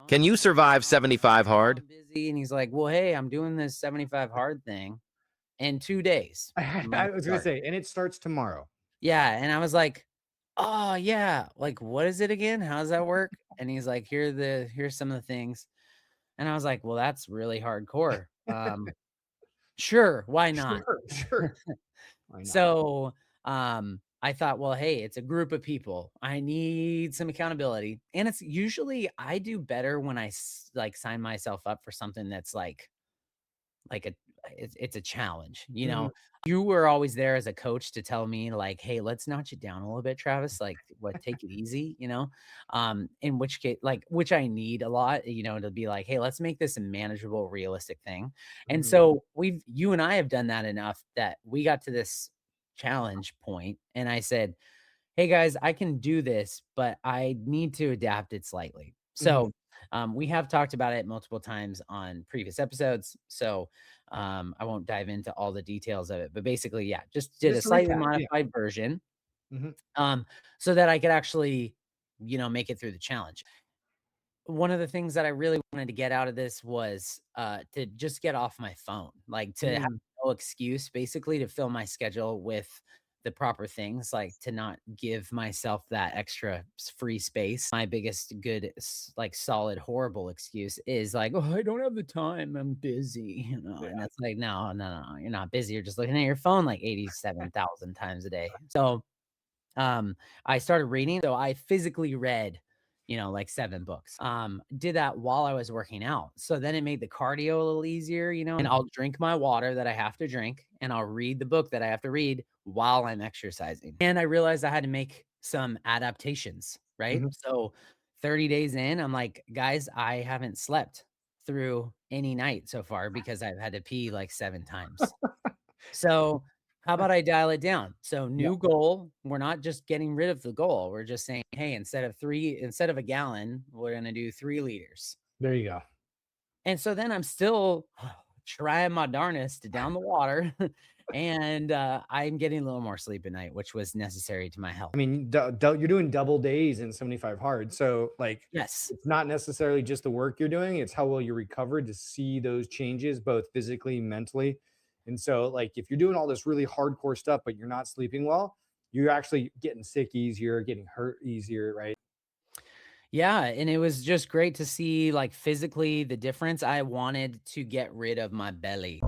Can you survive 75 hard? I'm busy. And he's like, well, hey, I'm doing this 75 hard thing in 2 days. I'm going I to was gonna start. say, and it starts tomorrow. Yeah. And I was like, oh yeah. Like, what is it again? How does that work? And he's like, here's some of the things. And I was like, well, that's really hardcore. Sure. Why not? Sure, sure. Why not? So, I thought, well, hey, it's a group of people. I need some accountability. And it's usually I do better when like sign myself up for something that's like a it's a challenge, you Mhm. know. You were always there as a coach to tell me like, hey, let's notch it down a little bit, Travis. Like, what, take it easy, you know. In which case, like, which I need a lot, you know, to be like, hey, let's make this a manageable, realistic thing. And Mhm. so you and I have done that enough that we got to this challenge point, and I said, hey guys, I can do this, but I need to adapt it slightly. Mhm. So we have talked about it multiple times on previous episodes. So I won't dive into all the details of it, but basically, yeah, just did a Just a slightly recap, yeah. modified version Mhm. so that I could actually, you know, make it through the challenge. One of the things that I really wanted to get out of this was to just get off my phone, like to have Mm. no excuse, basically, to fill my schedule with the proper things, like to not give myself that extra free space. My biggest good, like solid, horrible excuse is like, oh, I don't have the time. I'm busy, you know, Yeah. and it's like, no, no, no, you're not busy. You're just looking at your phone like 87,000 times a day. So I started reading, so I physically read, you know, like 7 books. Did that while I was working out. So then it made the cardio a little easier, you know, and I'll drink my water that I have to drink and I'll read the book that I have to read while I'm exercising. And I realized I had to make some adaptations, right? Mhm. So 30 days in, I'm like, guys, I haven't slept through any night so far because I've had to pee like 7 times. So, how about I dial it down? So, Yeah, new goal. We're not just getting rid of the goal. We're just saying, hey, instead of a gallon, we're going to do 3 liters. there you go. And so then I'm still trying my darnest to down the water. And I'm getting a little more sleep at night, which was necessary to my health. I mean, you're doing double days in 75 hard. So, like, Yes. it's not necessarily just the work you're doing, it's how well you recovered to see those changes, both physically, mentally. And so, like, if you're doing all this really hardcore stuff, but you're not sleeping well, you're actually getting sick easier, getting hurt easier, right? Yeah. And it was just great to see, like, physically the difference. I wanted to get rid of my belly.